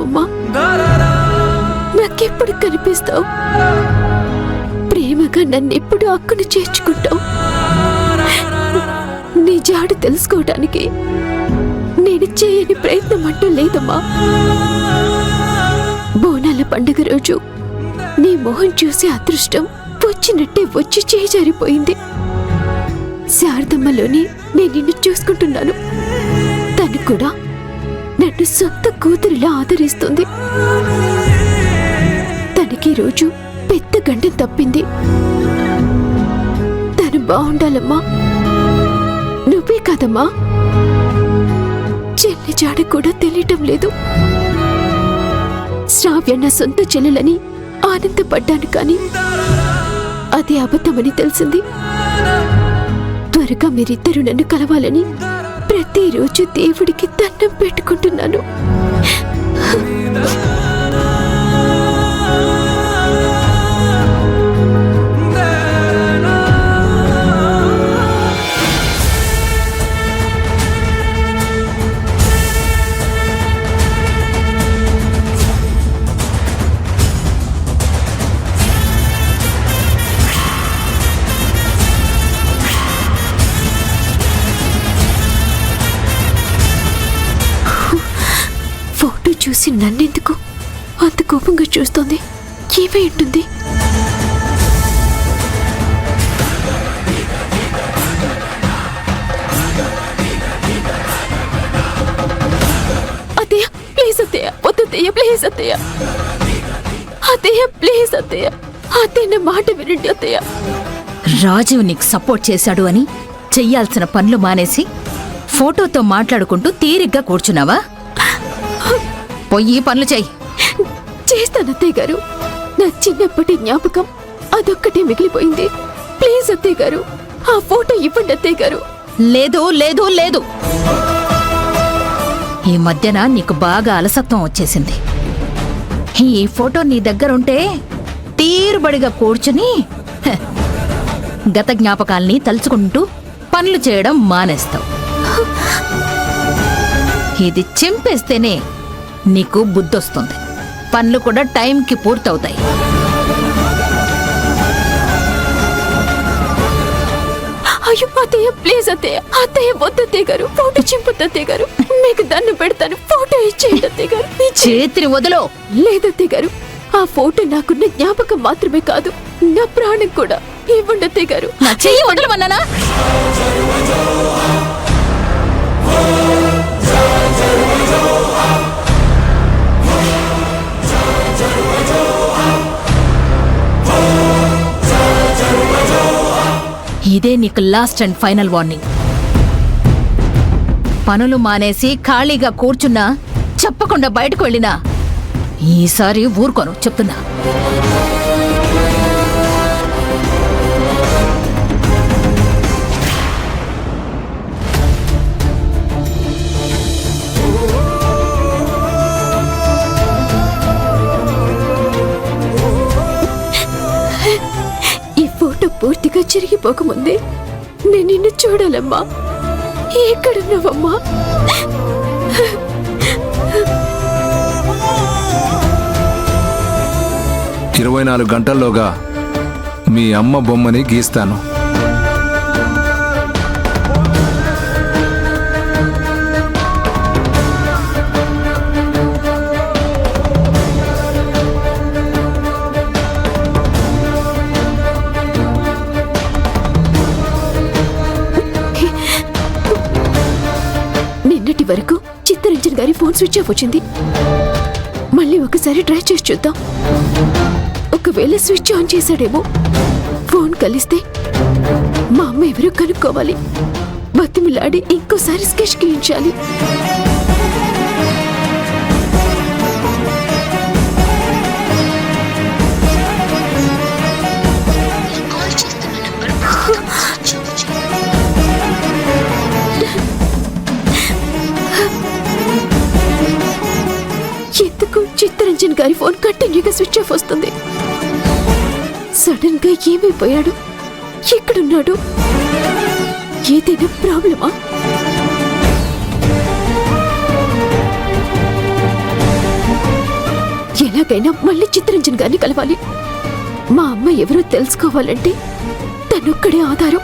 ఎక్కడున్నావమ్మా? నాకెప్పుడు కనిపిస్తావు? ప్రేమగా నన్నెప్పుడు అక్కను చేర్చుకుంటావు? నీ జాడు తెలుసుకోవడానికి నేను చేయని ప్రయత్నం అంటూ లేదమ్మా. బోనాల పండుగ రోజు నీ మొహం చూసి అదృష్టం వచ్చినట్టే వచ్చి చేజారిపోయింది. శారదమ్మలోని నేను నిన్ను చూసుకుంటున్నాను. తను కూడా నన్ను సొంత కూతురిలా ఆదరిస్తుంది. తనకి రోజు పెద్ద గండం తప్పింది. తను బాగుండాలమ్మా. నువ్వే కదమ్మా. చెల్లి జాడ కూడా తెలియటం లేదు. శ్రావ్య నా సొంత చెల్లెలని ఆనందపడ్డాను, కానీ అది అబద్ధమని తెలిసింది. త్వరగా మీరిద్దరూ నన్ను కలవాలని ప్రతిరోజు దేవుడికి దండం పెట్టుకుంటున్నాను. చూసి నన్నెందుకు అంత కోపంగా చూస్తోంది? ఏమై ఉంటుంది? అత్తయ్య ప్లీజ్, అత్తయ్య వద్దత్తయ్య, ప్లీజ్ అత్తయ్య. అత్తయ్య ప్లీజ్ అత్తయ్య, అత్తయ్య మాట వినండి అత్తయ్య. రాజీవ్ నీకు సపోర్ట్ చేశాడు అని చెయ్యాల్సిన పనులు మానేసి ఫోటోతో మాట్లాడుకుంటూ తీరిగ్గా కూర్చున్నావా? పొయ్యి పనులు చెయ్యి. చేస్తాను అత్తయ్య గారు. నా చిన్నప్పటి జ్ఞాపకం అదొక్కటే మిగిలిపోయింది. ప్లీజ్ అత్తయ్య గారు, ఆ ఫోటో ఇవ్వండి అత్తయ్య గారు. లేదు లేదు లేదు, ఈ మధ్యన నీకు బాగా అలసత్వం వచ్చేసింది. ఈ ఫోటో నీ దగ్గరుంటే తీరుబడిగా కూర్చుని గత జ్ఞాపకాల్ని తలుచుకుంటూ పనులు చేయడం మానేస్తావు. ఇది చింపేస్తేనే నీకు బుద్ధొస్తుంది. పనులు కూడా టైంకి పూర్తవుతాయి. అయ్యో అత్తయ్య ప్లీజ్ అత్తయ్య, అత్తయ్య వద్దత్తయ్య గారు. ఫోటో చింపొద్దు అత్తయ్య గారు. మీకు దండం పెడతాను, ఫోటో ఇచ్చేయండి అత్తయ్య గారు. చేతిని వదలో. లేదత్తయ్య గారు, ఆ ఫోటో నాకున్న జ్ఞాపకం మాత్రమే కాదు, నా ప్రాణం కూడా. ఇవ్వండి అత్తయ్య గారు. నా చెయ్యి వదలమన్నానా? ఇదే నీకు లాస్ట్ అండ్ ఫైనల్ వార్నింగ్. పనులు మానేసి ఖాళీగా కూర్చున్నా, చెప్పకుండా బయటకు వెళ్ళినా ఈసారి ఊరుకోను చెప్తున్నా. పూర్తిగా చిరిగిపోకముందే నేను నిన్ను చూడాలమ్మా. ఎక్కడున్నావమ్మా? 24 గంటల్లోగా మీ అమ్మ బొమ్మని గీస్తాను. వరకు చిత్తరంజన్ గారి ఫోన్ స్విచ్ ఆఫ్ వచ్చింది. మళ్ళీ ఒకసారి ట్రై చేసి చూద్దాం. ఒకవేళ స్విచ్ ఆన్ చేశాడేమో. ఫోన్ కలిస్తే మా అమ్మ ఎవరో కనుక్కోవాలి. బతిమిలాడి ఇంకోసారి స్కెచ్ గీయించాలి. ఎందుకు చిత్తరంజన్ గారి ఫోన్ కంటిన్యూగా స్విచ్ ఆఫ్ వస్తుంది? సడన్ గా ఏమైపోయాడు? ఎక్కడున్నాడు? ఏదైనా ప్రాబ్లమా? ఎలాగైనా మళ్ళీ చిత్తరంజన్ గారిని కలవాలి. మా అమ్మ ఎవరో తెలుసుకోవాలంటే తనొక్కడే ఆధారం.